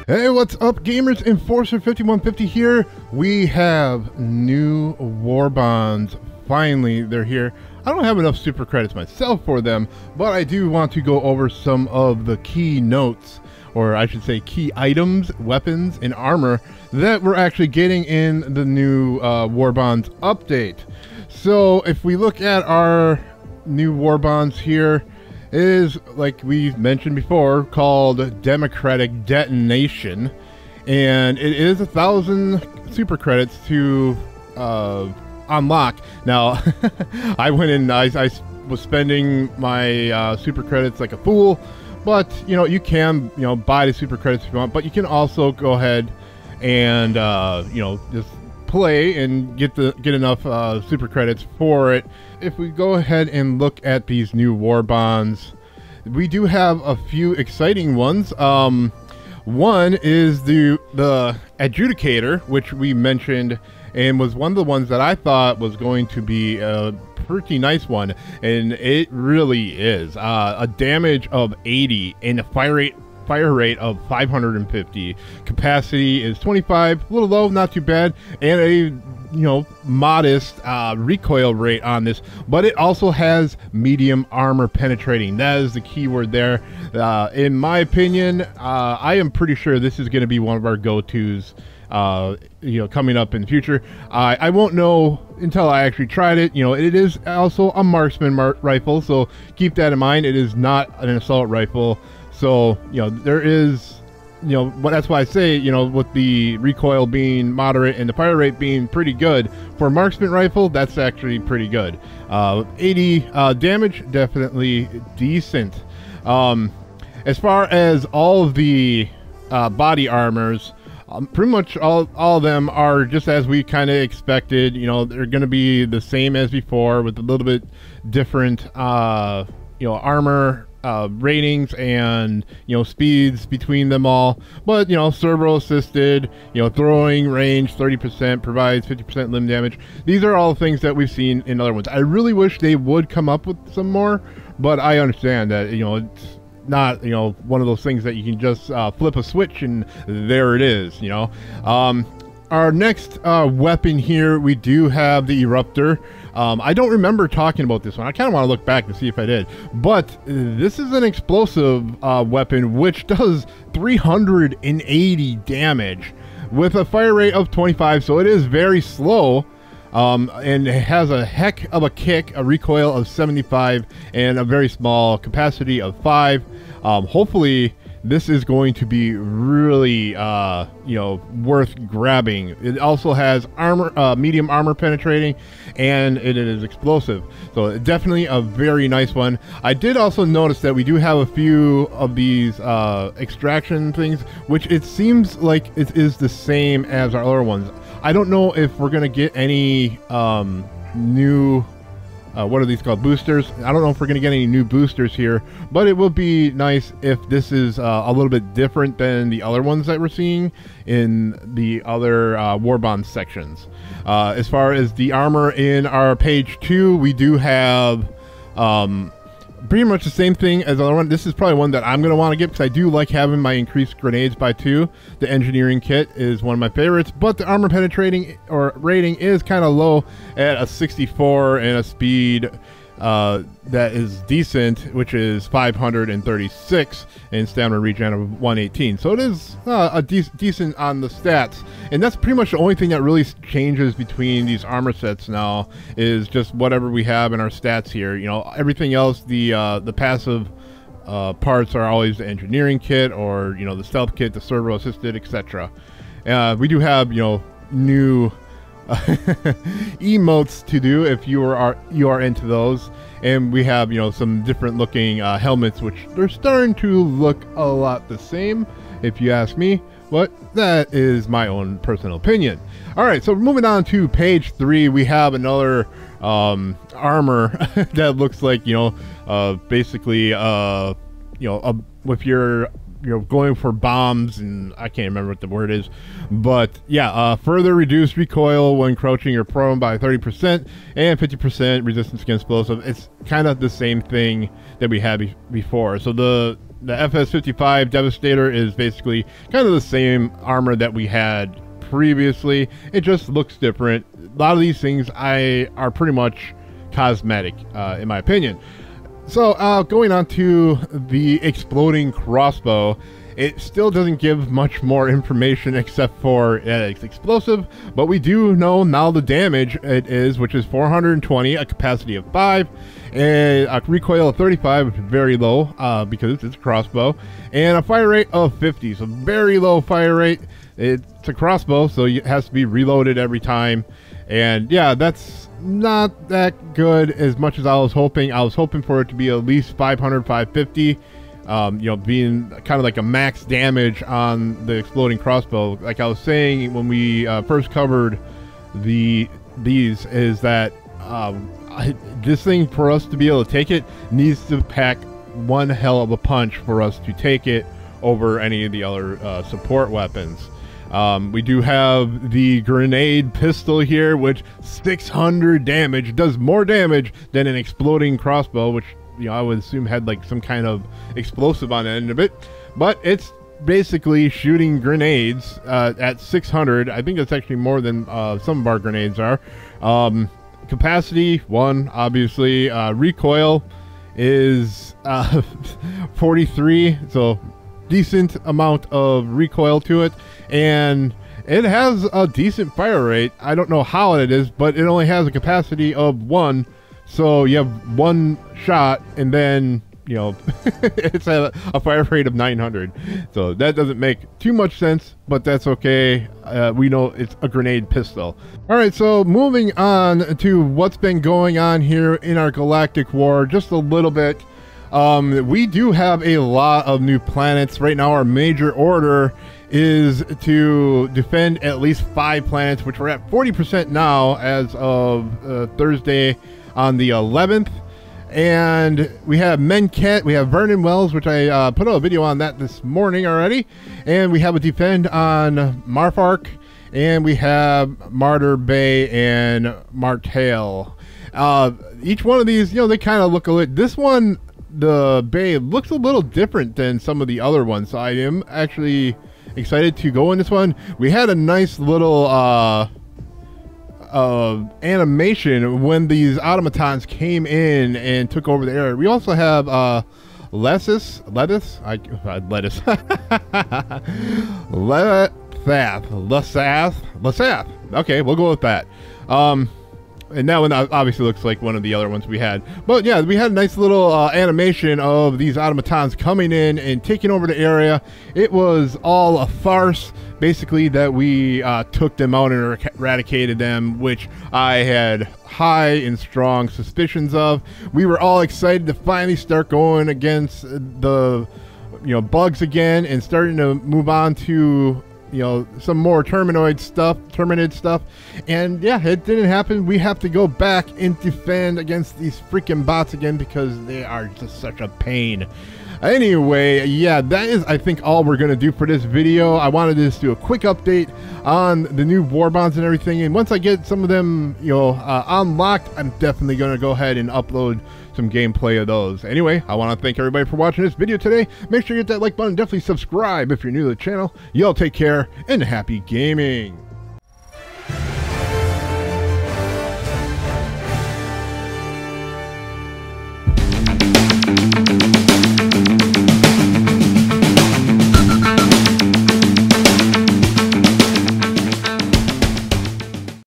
Hey, what's up, gamers? Enforcer 5150 here. We have new Warbonds. Finally, they're here. I don't have enough super credits myself for them, but I do want to go over some of the key notes, or I should say key items, weapons, and armor that we're actually getting in the new Warbonds update. So if we look at our new Warbonds here, it is, like we mentioned before, called Democratic Detonation, and it is 1,000 super credits to unlock. Now, I went in, I was spending my super credits like a fool, but you can buy the super credits if you want, but you can also go ahead and just play and get enough super credits for it. If we go ahead and look at these new Warbonds, we do have a few exciting ones. One is the Adjudicator, which we mentioned and was one of the ones that I thought was going to be a pretty nice one, and it really is. A damage of 80 and a fire rate of 550. Capacity is 25, a little low, not too bad, and a modest recoil rate on this, but it also has medium armor penetrating. That is the key word there. In my opinion, I am pretty sure this is going to be one of our go-tos coming up in the future. I won't know until I actually tried it. It is also a marksman rifle, so keep that in mind. It is not an assault rifle. So, there is, that's why I say, with the recoil being moderate and the fire rate being pretty good, for a marksman rifle, that's actually pretty good. 80 damage, definitely decent. As far as all of the body armors, pretty much all of them are just as we kind of expected. They're going to be the same as before with a little bit different, armor ratings and speeds between them all, but servo assisted, throwing range 30%, provides 50% limb damage. These are all things that we've seen in other ones. I really wish they would come up with some more, but I understand that it's not one of those things that you can just flip a switch and there it is. Our next weapon here, we do have the Eruptor. I don't remember talking about this one. I kind of want to look back to see if I did. But this is an explosive weapon which does 380 damage with a fire rate of 25. So it is very slow. And it has a heck of a kick, a recoil of 75, and a very small capacity of 5. Hopefully this is going to be really worth grabbing. It also has armor, medium armor penetrating, and it is explosive, so definitely a very nice one. I did also notice that we do have a few of these extraction things, which it seems like it is the same as our other ones. I don't know if we're gonna get any new what are these called, boosters. I don't know if we're gonna get any new boosters here, but it will be nice if this is a little bit different than the other ones that we're seeing in the other Warbond sections. As far as the armor in our page 2, we do have pretty much the same thing as the other one. This is probably one that I'm going to want to get because I do like having my increased grenades by 2. The engineering kit is one of my favorites, but the armor penetrating or rating is kind of low at a 64 and a speed that is decent, which is 536, and stamina regen of 118. So it is decent on the stats, and that's pretty much the only thing that really changes between these armor sets now, is just whatever we have in our stats here. Everything else, the passive parts are always the engineering kit, or the stealth kit, the servo assisted, etc. We do have new emotes to do if you are into those, and we have some different looking helmets, which they're starting to look a lot the same if you ask me, but that is my own personal opinion. All right, so moving on to page 3, we have another armor that looks like basically if you're going for bombs, and I can't remember what the word is, but yeah, further reduced recoil when crouching or prone by 30% and 50% resistance against explosive. It's kind of the same thing that we had before. So the the FS55 Devastator is basically kind of the same armor that we had previously. It just looks different. A lot of these things are pretty much cosmetic, in my opinion. So going on to the exploding crossbow, it still doesn't give much more information except for it's explosive, but we do know now the damage it is, which is 420, a capacity of 5, and a recoil of 35, which is very low because it's a crossbow, and a fire rate of 50, so very low fire rate. It's a crossbow, so it has to be reloaded every time, and yeah, that's not that good as much as I was hoping. I was hoping for it to be at least 500, 550. You know, being kind of like a max damage on the exploding crossbow. Like I was saying when we first covered these, is that this thing, for us to be able to take it, needs to pack one hell of a punch for us to take it over any of the other support weapons. We do have the grenade pistol here, which 600 damage, does more damage than an exploding crossbow, which, you know, I would assume had like some kind of explosive on the end of it, but it's basically shooting grenades at 600. I think that's actually more than some of our grenades are. Capacity 1, obviously. Recoil is 43, so decent amount of recoil to it, and it has a decent fire rate. I don't know how it is, but it only has a capacity of 1. So you have one shot, and then, you know, it's a fire rate of 900. So that doesn't make too much sense, but that's okay. We know it's a grenade pistol. All right, so moving on to what's been going on here in our galactic war, just a little bit. We do have a lot of new planets. Right now, our major order is to defend at least 5 planets, which we're at 40% now as of Thursday on the 11th. And we have Menket, we have Vernon Wells, which I put out a video on that this morning already, and we have a defend on Marfark, and we have Martyr Bay and Martale. Each one of these, you know, they kind of look a little, this one, the bay, looks a little different than some of the other ones, so I am actually excited to go in this one. We had a nice little animation when these automatons came in and took over the area. We also have Lettuce. Okay, we'll go with that. And that one obviously looks like one of the other ones we had. But yeah, we had a nice little animation of these automatons coming in and taking over the area. It was all a farce, basically, that we took them out and eradicated them, which I had high and strong suspicions of. We were all excited to finally start going against the, you know, bugs again and starting to move on to, you know, some more terminid stuff, and yeah, it didn't happen. We have to go back and defend against these freaking bots again because they are just such a pain. Anyway, yeah, that is, I think, all we're gonna do for this video. I wanted to just do a quick update on the new Warbonds and everything, and once I get some of them, you know, unlocked, I'm definitely gonna go ahead and upload some gameplay of those. Anyway, I want to thank everybody for watching this video today. Make sure you hit that like button, definitely subscribe if you're new to the channel. Y'all take care and happy gaming.